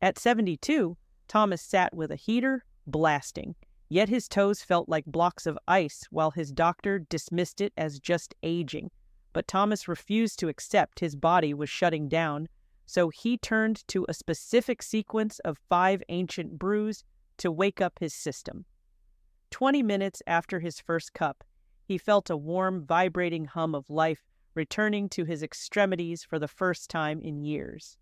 At 72, Thomas sat with a heater blasting, yet his toes felt like blocks of ice while his doctor dismissed it as just aging. But Thomas refused to accept his body was shutting down, so he turned to a specific sequence of 5 ancient brews to wake up his system. 20 minutes after his first cup, he felt a warm, vibrating hum of life returning to his extremities for the first time in years.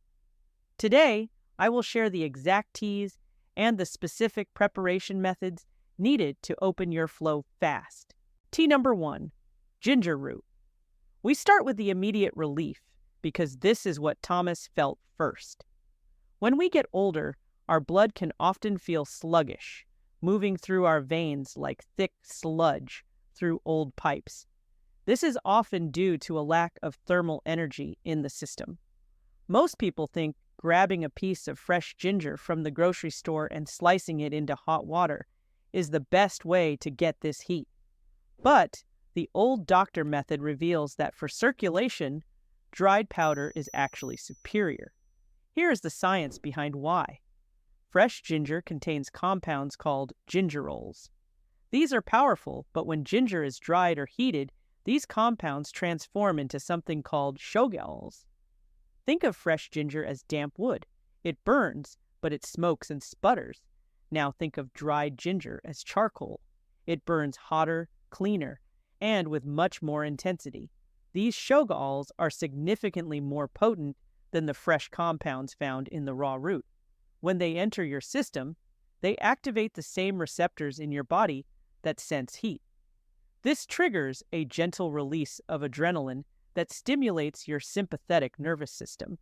Today, I will share the exact teas and the specific preparation methods needed to open your flow fast. Tea number 1, ginger root. We start with the immediate relief because this is what Thomas felt first. When we get older, our blood can often feel sluggish, moving through our veins like thick sludge through old pipes. This is often due to a lack of thermal energy in the system. Most people think grabbing a piece of fresh ginger from the grocery store and slicing it into hot water is the best way to get this heat. But the old doctor method reveals that for circulation, dried powder is actually superior. Here is the science behind why. Fresh ginger contains compounds called gingerols. These are powerful, but when ginger is dried or heated, these compounds transform into something called shogaols. Think of fresh ginger as damp wood. It burns, but it smokes and sputters. Now think of dried ginger as charcoal. It burns hotter, cleaner, and with much more intensity. These shogaols are significantly more potent than the fresh compounds found in the raw root. When they enter your system, they activate the same receptors in your body that sense heat. This triggers a gentle release of adrenaline that stimulates your sympathetic nervous system.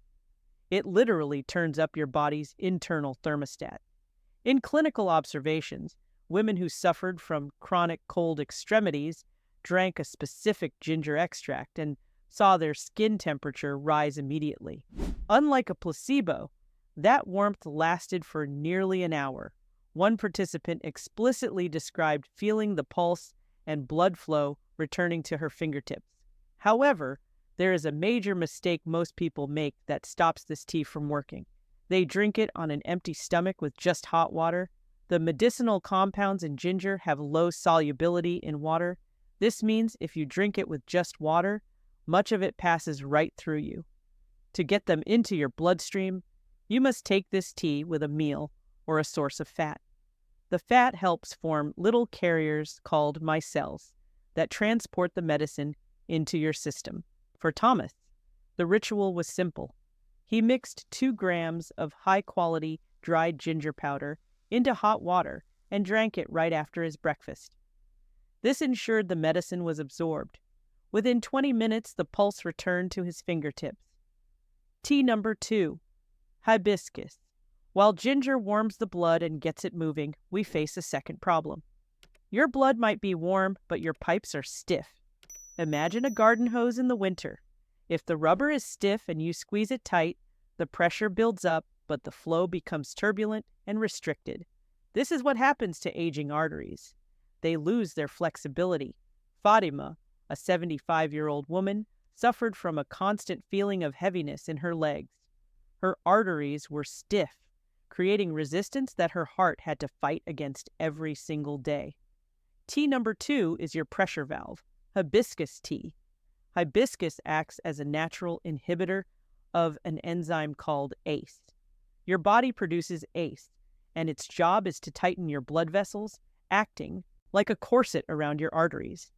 It literally turns up your body's internal thermostat. In clinical observations, women who suffered from chronic cold extremities drank a specific ginger extract and saw their skin temperature rise immediately. Unlike a placebo, that warmth lasted for nearly an hour. One participant explicitly described feeling the pulse and blood flow returning to her fingertips. However, there is a major mistake most people make that stops this tea from working. They drink it on an empty stomach with just hot water. The medicinal compounds in ginger have low solubility in water. This means if you drink it with just water, much of it passes right through you. To get them into your bloodstream, you must take this tea with a meal or a source of fat. The fat helps form little carriers called micelles that transport the medicine into your system. For Thomas, the ritual was simple. He mixed 2 grams of high-quality dried ginger powder into hot water and drank it right after his breakfast. This ensured the medicine was absorbed. Within 20 minutes, the pulse returned to his fingertips. Tea number 2, hibiscus. While ginger warms the blood and gets it moving, we face a second problem. Your blood might be warm, but your pipes are stiff. Imagine a garden hose in the winter. If the rubber is stiff and you squeeze it tight, the pressure builds up, but the flow becomes turbulent and restricted. This is what happens to aging arteries. They lose their flexibility. Fatima, a 75-year-old woman, suffered from a constant feeling of heaviness in her legs. Her arteries were stiff, creating resistance that her heart had to fight against every single day. Tea number 2 is your pressure valve, hibiscus tea. Hibiscus acts as a natural inhibitor of an enzyme called ACE. Your body produces ACE, and its job is to tighten your blood vessels, acting like a corset around your arteries.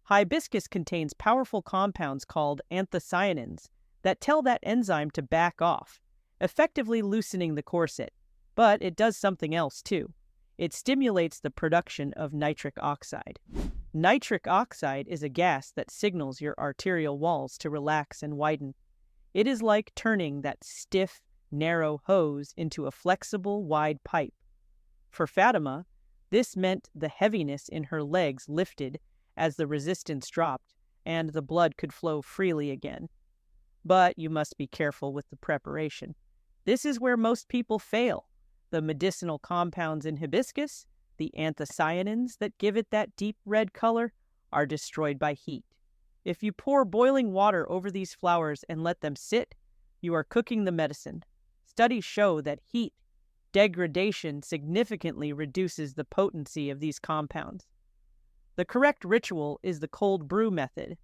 Hibiscus contains powerful compounds called anthocyanins that tell that enzyme to back off, effectively loosening the corset. But it does something else too. It stimulates the production of nitric oxide. Nitric oxide is a gas that signals your arterial walls to relax and widen. It is like turning that stiff, narrow hose into a flexible, wide pipe. For Fatima, this meant the heaviness in her legs lifted as the resistance dropped and the blood could flow freely again. But you must be careful with the preparation. This is where most people fail. The medicinal compounds in hibiscus, the anthocyanins that give it that deep red color, are destroyed by heat. If you pour boiling water over these flowers and let them sit, you are cooking the medicine. Studies show that heat degradation significantly reduces the potency of these compounds. The correct ritual is the cold brew method.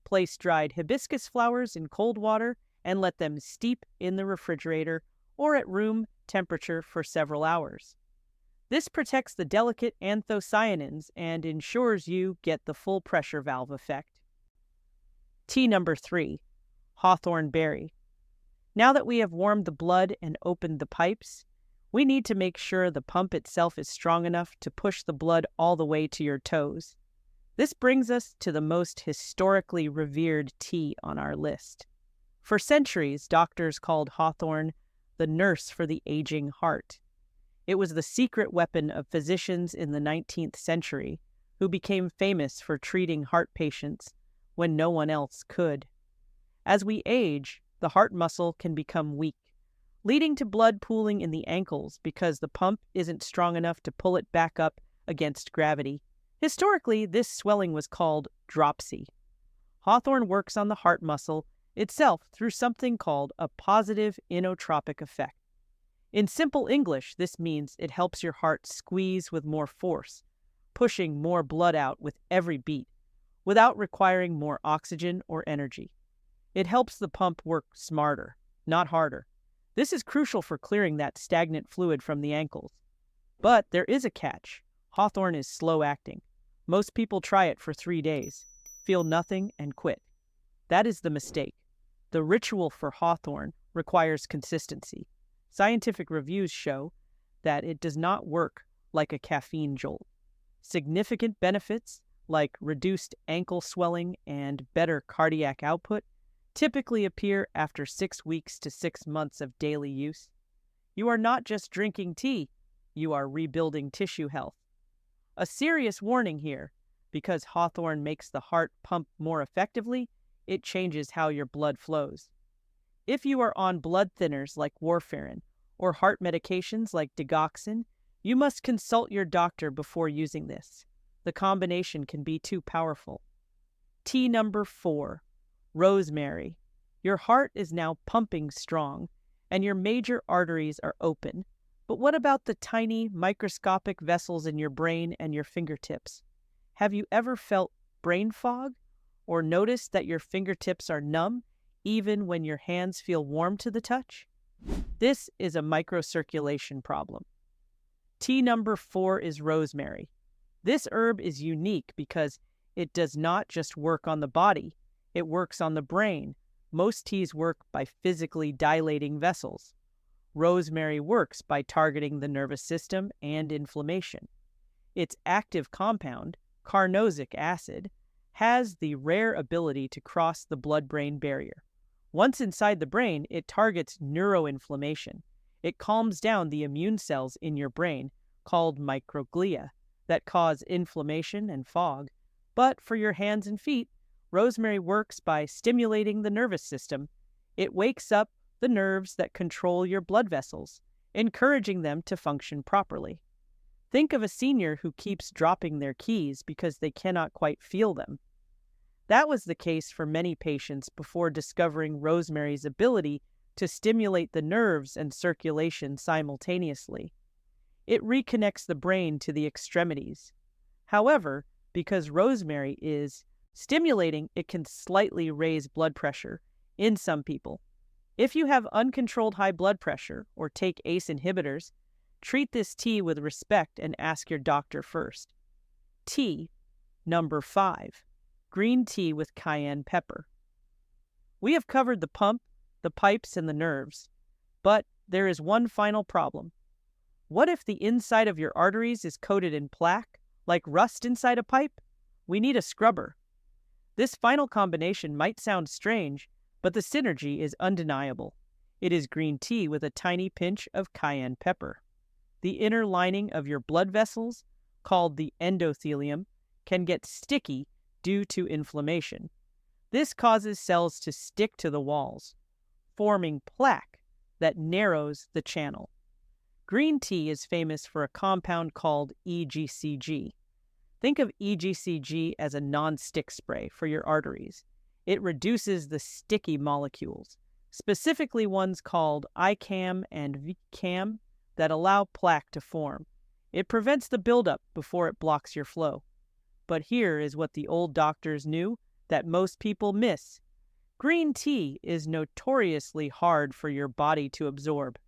Place dried hibiscus flowers in cold water and let them steep in the refrigerator or at room temperature for several hours. This protects the delicate anthocyanins and ensures you get the full pressure valve effect. Tea number 3, Hawthorn berry. Now that we have warmed the blood and opened the pipes, we need to make sure the pump itself is strong enough to push the blood all the way to your toes. This brings us to the most historically revered tea on our list. For centuries, doctors called Hawthorn the nurse for the aging heart. It was the secret weapon of physicians in the 19th century who became famous for treating heart patients when no one else could. As we age, the heart muscle can become weak, leading to blood pooling in the ankles because the pump isn't strong enough to pull it back up against gravity. Historically, this swelling was called dropsy. Hawthorn works on the heart muscle itself through something called a positive inotropic effect. In simple English, this means it helps your heart squeeze with more force, pushing more blood out with every beat, without requiring more oxygen or energy. It helps the pump work smarter, not harder. This is crucial for clearing that stagnant fluid from the ankles. But there is a catch. Hawthorn is slow-acting. Most people try it for 3 days, feel nothing, and quit. That is the mistake. The ritual for Hawthorn requires consistency. Scientific reviews show that it does not work like a caffeine jolt. Significant benefits, like reduced ankle swelling and better cardiac output, typically appear after 6 weeks to 6 months of daily use. You are not just drinking tea, you are rebuilding tissue health. A serious warning here, because Hawthorn makes the heart pump more effectively, it changes how your blood flows. If you are on blood thinners like warfarin or heart medications like digoxin, you must consult your doctor before using this. The combination can be too powerful. Tea number 4, Rosemary. Your heart is now pumping strong, and your major arteries are open. But what about the tiny, microscopic vessels in your brain and your fingertips? Have you ever felt brain fog or noticed that your fingertips are numb even when your hands feel warm to the touch? This is a microcirculation problem. Tea number 4 is rosemary. This herb is unique because it does not just work on the body, it works on the brain. Most teas work by physically dilating vessels. Rosemary works by targeting the nervous system and inflammation. Its active compound, carnosic acid, has the rare ability to cross the blood-brain barrier. Once inside the brain, it targets neuroinflammation. It calms down the immune cells in your brain, called microglia, that cause inflammation and fog. But for your hands and feet, rosemary works by stimulating the nervous system. It wakes up the nerves that control your blood vessels, encouraging them to function properly. Think of a senior who keeps dropping their keys because they cannot quite feel them. That was the case for many patients before discovering rosemary's ability to stimulate the nerves and circulation simultaneously. It reconnects the brain to the extremities. However, because rosemary is stimulating, it can slightly raise blood pressure in some people. If you have uncontrolled high blood pressure or take ACE inhibitors, treat this tea with respect and ask your doctor first. Tea number 5, green tea with cayenne pepper. We have covered the pump, the pipes, and the nerves, but there is one final problem. What if the inside of your arteries is coated in plaque, like rust inside a pipe? We need a scrubber. This final combination might sound strange, but the synergy is undeniable. It is green tea with a tiny pinch of cayenne pepper. The inner lining of your blood vessels, called the endothelium, can get sticky due to inflammation. This causes cells to stick to the walls, forming plaque that narrows the channel. Green tea is famous for a compound called EGCG. Think of EGCG as a non-stick spray for your arteries. It reduces the sticky molecules, specifically ones called ICAM and VCAM that allow plaque to form. It prevents the buildup before it blocks your flow. But here is what the old doctors knew that most people miss. Green tea is notoriously hard for your body to absorb.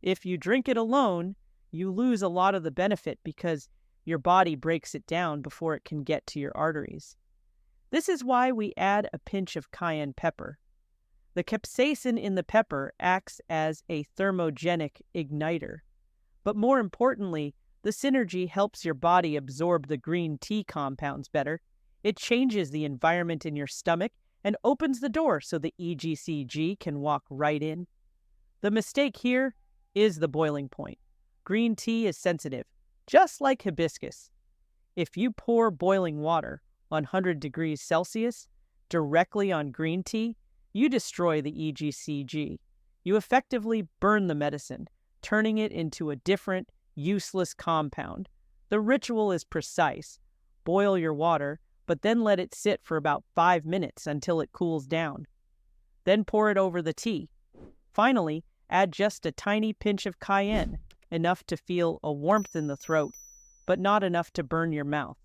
If you drink it alone, you lose a lot of the benefit because your body breaks it down before it can get to your arteries. This is why we add a pinch of cayenne pepper. The capsaicin in the pepper acts as a thermogenic igniter. But more importantly, the synergy helps your body absorb the green tea compounds better. It changes the environment in your stomach and opens the door so the EGCG can walk right in. The mistake here is the boiling point. Green tea is sensitive, just like hibiscus. If you pour boiling water, 100 degrees Celsius, directly on green tea, you destroy the EGCG. You effectively burn the medicine, turning it into a different, useless compound. The ritual is precise. Boil your water, but then let it sit for about 5 minutes until it cools down. Then pour it over the tea. Finally, add just a tiny pinch of cayenne, enough to feel a warmth in the throat, but not enough to burn your mouth.